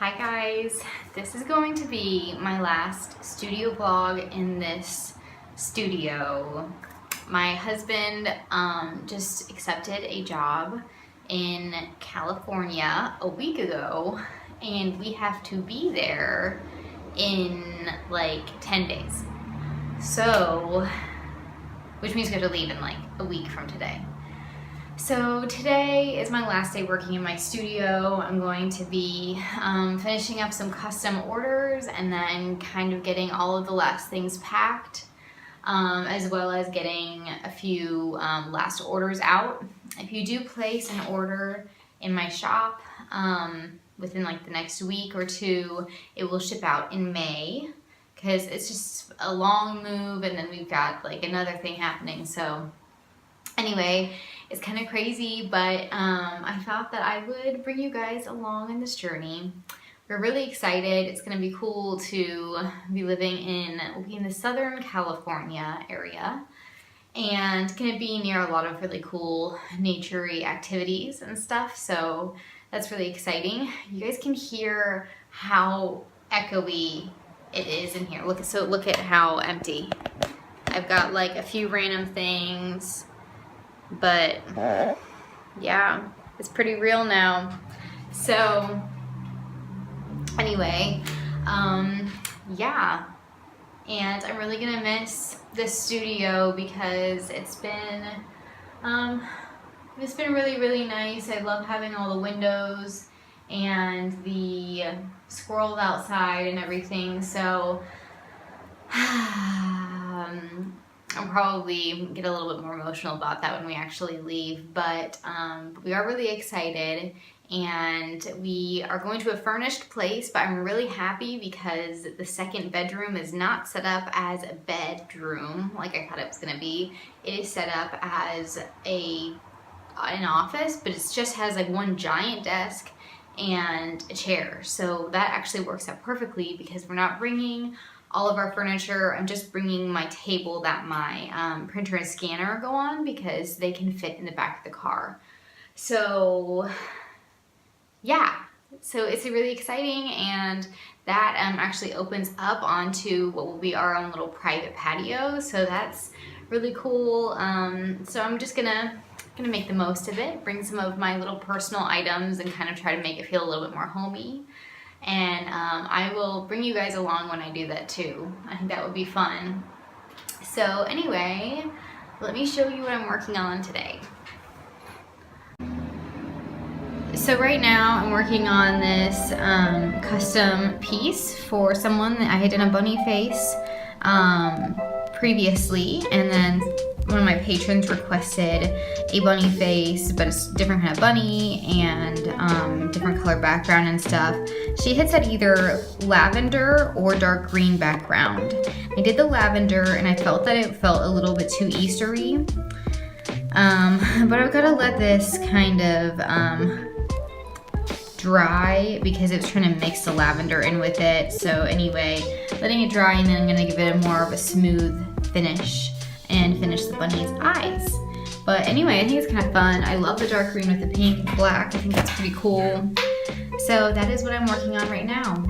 Hi guys, this is going to be my last studio vlog in this studio. My husband just accepted a job in California a week ago, and we have to be there in like 10 days. So, which means we have to leave in like a week from today. So today is my last day working in my studio. I'm going to be finishing up some custom orders and then kind of getting all of the last things packed, as well as getting a few last orders out. If you do place an order in my shop within like the next week or two, it will ship out in May because it's just a long move and then we've got like another thing happening. So anyway, it's kind of crazy, but I thought that I would bring you guys along in this journey. We're really excited. It's going to be cool to be living in the Southern California area, and going to be near a lot of really cool nature-y activities and stuff, so that's really exciting. You guys can hear how echoey it is in here. Look at how empty. I've got like a few random things, but yeah, it's pretty real now. So anyway, yeah, and I'm really gonna miss this studio because it's been really, really nice. I love having all the windows and the squirrels outside and everything. So I'll probably get a little bit more emotional about that when we actually leave, but we are really excited, and we are going to a furnished place, but I'm really happy because the second bedroom is not set up as a bedroom like I thought it was going to be. It is set up as an office, but it just has like one giant desk and a chair, so that actually works out perfectly because we're not bringing all of our furniture. I'm just bringing my table that my printer and scanner go on because they can fit in the back of the car. So yeah, so it's really exciting, and that actually opens up onto what will be our own little private patio, so that's really cool. So I'm just gonna make the most of it, bring some of my little personal items and kind of try to make it feel a little bit more homey. And I will bring you guys along when I do that too. I think that would be fun. So anyway, let me show you what I'm working on today. So right now I'm working on this custom piece for someone that I had done a bunny face previously, and then one of my patrons requested a bunny face, but it's a different kind of bunny and different color background and stuff. She had said either lavender or dark green background. I did the lavender and I felt that it felt a little bit too Eastery, but I've got to let this kind of dry because it was trying to mix the lavender in with it. So anyway, letting it dry, and then I'm going to give it more of a smooth finish and finish the bunny's eyes. But anyway, I think it's kind of fun. I love the dark green with the pink and black. I think that's pretty cool. So that is what I'm working on right now.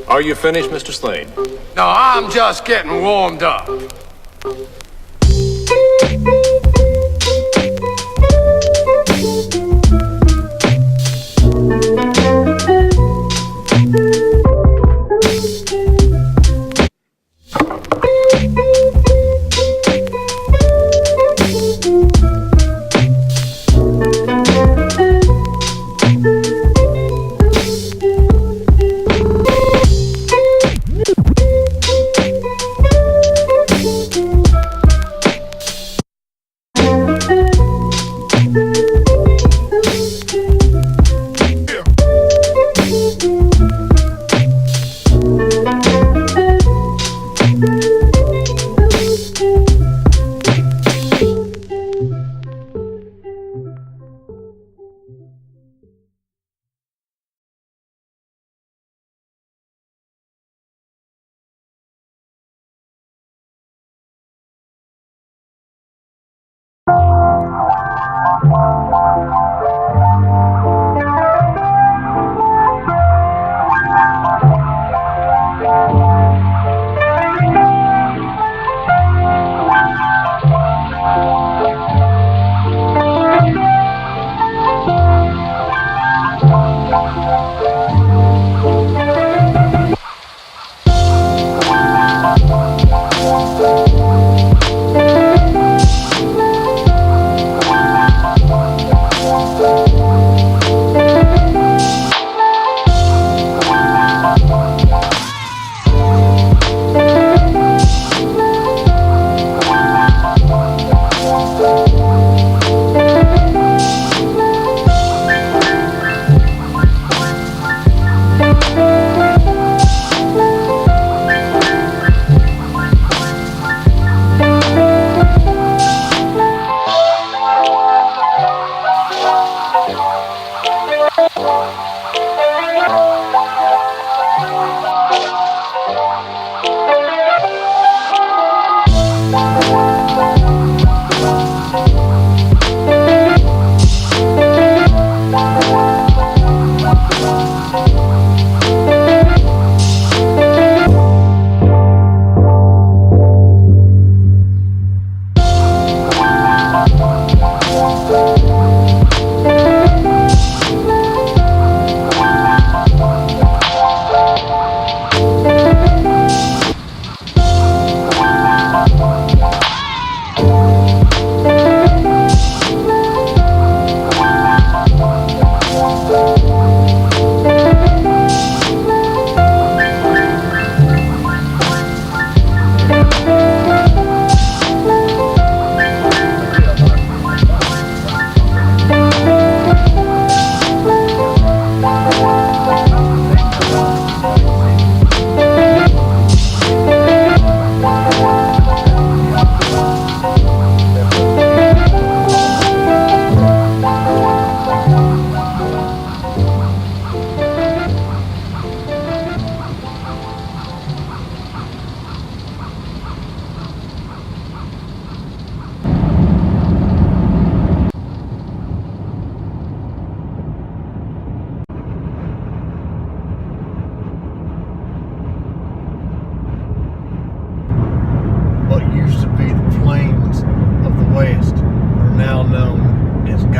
Are you finished, Mr. Slade? No, I'm just getting warmed up.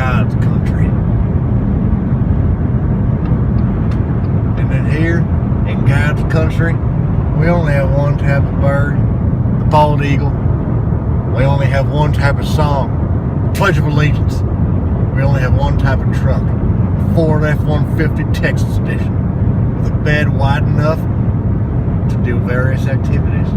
God's country. And then here in God's country, we only have one type of bird, the bald eagle. We only have one type of song, the Pledge of Allegiance. We only have one type of truck, the Ford F-150 Texas Edition, with a bed wide enough to do various activities.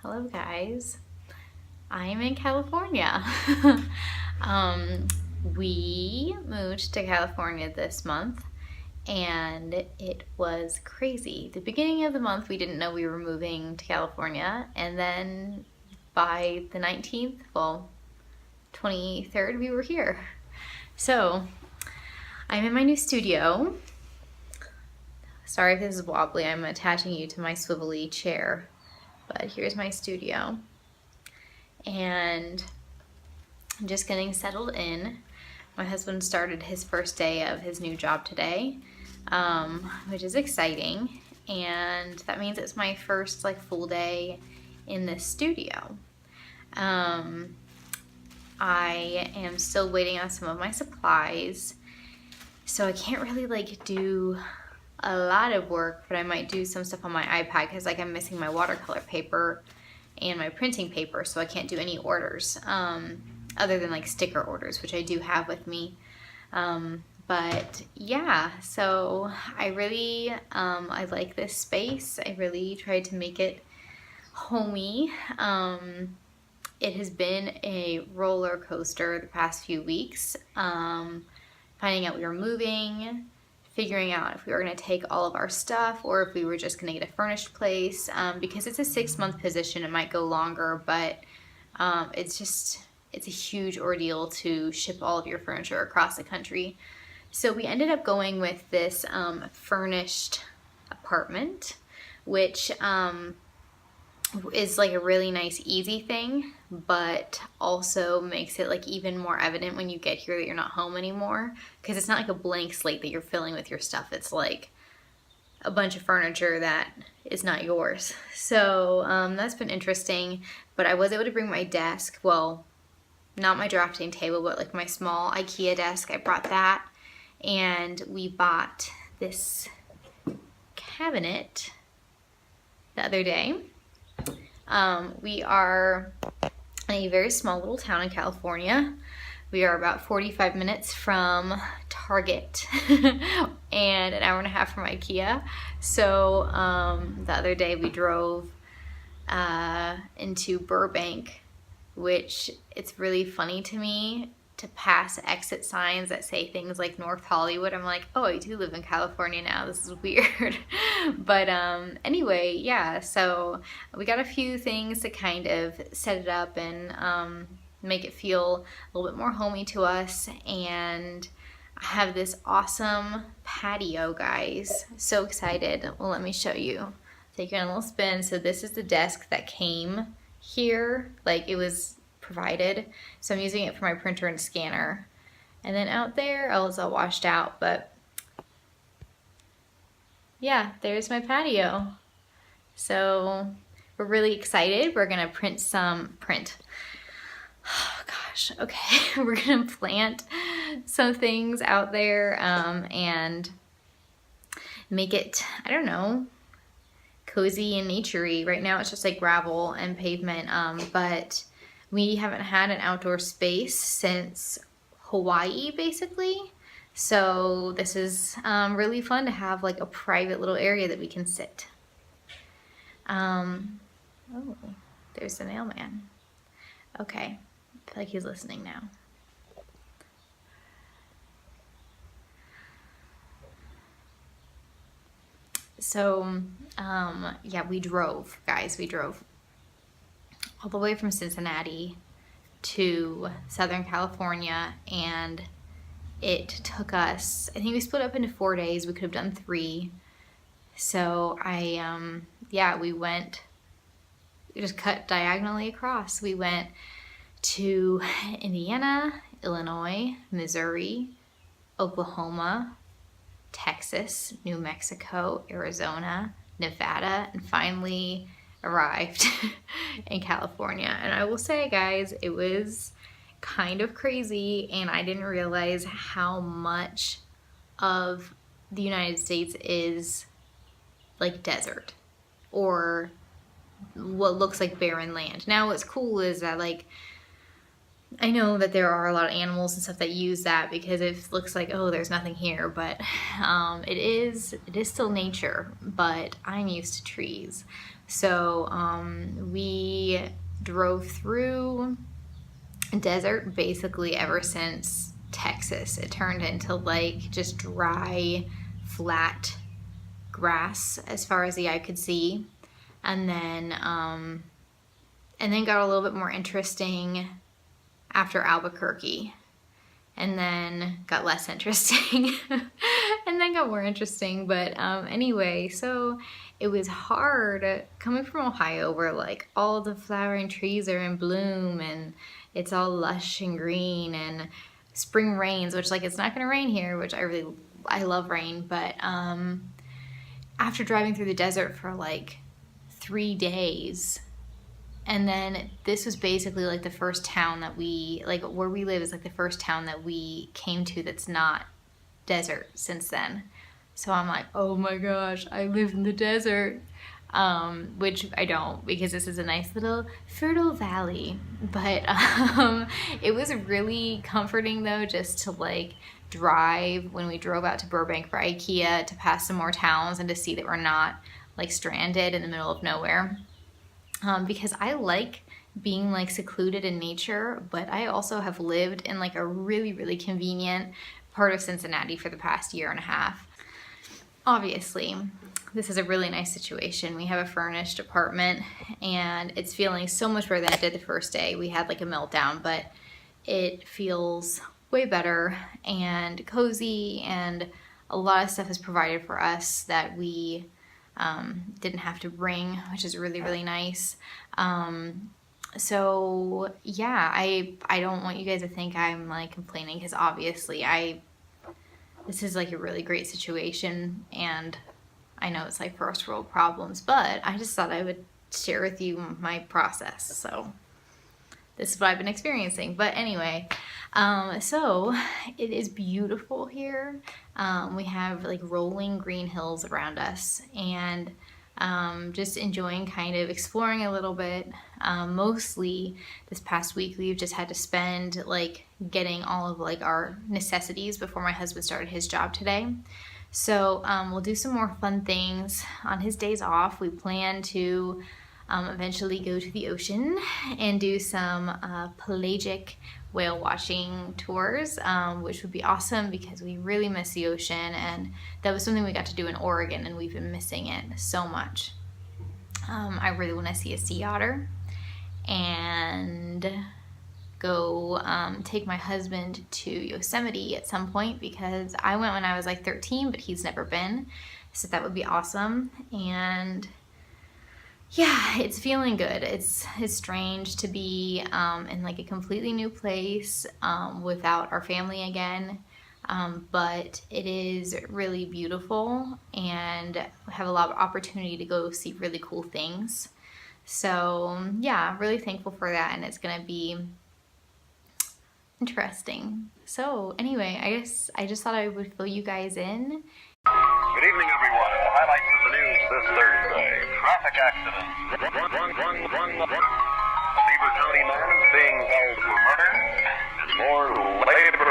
Hello guys. I'm in California. We moved to California this month and it was crazy. The beginning of the month we didn't know we were moving to California, and then by the 19th, well, 23rd, we were here. So I'm in my new studio. Sorry if this is wobbly, I'm attaching you to my swivelly chair. But here's my studio, and I'm just getting settled in. My husband started his first day of his new job today, which is exciting, and that means it's my first like full day in this studio. I am still waiting on some of my supplies, so I can't really like do a lot of work, but I might do some stuff on my iPad because like I'm missing my watercolor paper and my printing paper, so I can't do any orders other than like sticker orders, which I do have with me. But yeah, so I really I like this space. I really tried to make it homey. It has been a roller coaster the past few weeks, finding out we were moving, figuring out if we were going to take all of our stuff or if we were just going to get a furnished place. Because it's a 6-month position, it might go longer, but it's a huge ordeal to ship all of your furniture across the country. So we ended up going with this furnished apartment, which is like a really nice, easy thing, but also makes it like even more evident when you get here that you're not home anymore, because it's not like a blank slate that you're filling with your stuff. It's like a bunch of furniture that is not yours. So that's been interesting, but I was able to bring my desk, well, not my drafting table, but like my small IKEA desk. I brought that, and we bought this cabinet the other day. We are in a very small little town in California. We are about 45 minutes from Target and an hour and a half from IKEA. So the other day we drove into Burbank, which it's really funny to me to pass exit signs that say things like North Hollywood. I'm like, oh, I do live in California now. This is weird. But anyway, yeah, so we got a few things to kind of set it up and make it feel a little bit more homey to us. And I have this awesome patio, guys. So excited. Well, let me show you. Take you on a little spin. So this is the desk that came here. Like, it was provided, so I'm using it for my printer and scanner. And then out there, oh, it's all washed out, but yeah, there's my patio. So we're really excited. We're gonna oh gosh, okay. We're gonna plant some things out there and make it, I don't know, cozy and naturey. Right now it's just like gravel and pavement, but we haven't had an outdoor space since Hawaii, basically. So this is really fun to have like a private little area that we can sit. Oh, there's the mailman. Okay, I feel like he's listening now. So, yeah, we drove, guys. We drove all the way from Cincinnati to Southern California, and it took us, I think we split up into 4 days. We could have done 3. So we just cut diagonally across. We went to Indiana, Illinois, Missouri, Oklahoma, Texas, New Mexico, Arizona, Nevada, and finally arrived in California. And I will say, guys, it was kind of crazy, and I didn't realize how much of the United States is like desert or what looks like barren land. Now what's cool is that, like, I know that there are a lot of animals and stuff that use that because it looks like, oh, there's nothing here, but it is still nature, but I'm used to trees. So we drove through desert basically ever since Texas. It turned into like just dry, flat grass as far as the eye could see. And then got a little bit more interesting after Albuquerque. And then got less interesting. And then got more interesting. But anyway, so it was hard coming from Ohio where like all the flowering trees are in bloom and it's all lush and green, and spring rains, which like it's not gonna rain here, which I love rain, but after driving through the desert for like 3 days, and then this was basically like the first town that we, like where we live is like the first town that we came to that's not desert since then. So I'm like, oh my gosh, I live in the desert. Which I don't, because this is a nice little fertile valley. But it was really comforting though, just to like drive when we drove out to Burbank for IKEA, to pass some more towns and to see that we're not like stranded in the middle of nowhere. Because I like being like secluded in nature, but I also have lived in like a really, really convenient part of Cincinnati for the past 1.5 years. Obviously, this is a really nice situation. We have a furnished apartment and it's feeling so much better than it did the first day. We had like a meltdown, but it feels way better and cozy, and a lot of stuff is provided for us that we didn't have to bring, which is really, really nice. So yeah, I don't want you guys to think I'm like complaining, because obviously this is like a really great situation, and I know it's like first world problems, but I just thought I would share with you my process. So this is what I've been experiencing. But anyway, so it is beautiful here. We have like rolling green hills around us, and just enjoying kind of exploring a little bit. Mostly this past week we've just had to spend like getting all of like our necessities before my husband started his job today. So we'll do some more fun things on his days off. We plan to eventually go to the ocean and do some pelagic whale watching tours, which would be awesome because we really miss the ocean, and that was something we got to do in Oregon and we've been missing it so much. I really want to see a sea otter and go take my husband to Yosemite at some point, because I went when I was like 13 but he's never been, so that would be awesome. And yeah, it's feeling good. It's strange to be in like a completely new place without our family again, but it is really beautiful and we have a lot of opportunity to go see really cool things. So yeah, really thankful for that, and it's gonna be interesting. So anyway, I just thought I would fill you guys in. Good evening, everyone. The highlights of the news this Thursday. Traffic accident. A Beaver County man is being held for murder. And more labor.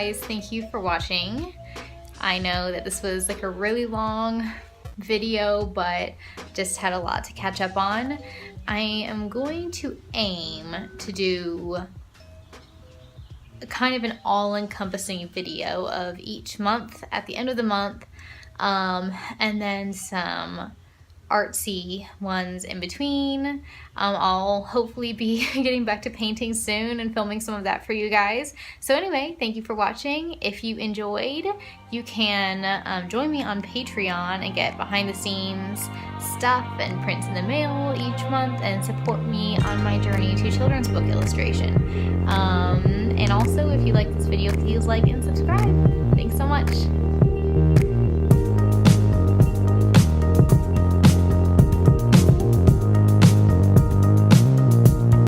guys, thank you for watching. I know that this was like a really long video, but just had a lot to catch up on. I am going to aim to do kind of an all-encompassing video of each month at the end of the month, and then some artsy ones in between. I'll hopefully be getting back to painting soon and filming some of that for you guys. So anyway, thank you for watching. If you enjoyed, you can join me on Patreon and get behind the scenes stuff and prints in the mail each month and support me on my journey to children's book illustration. And also, if you like this video, please like and subscribe. Thanks so much.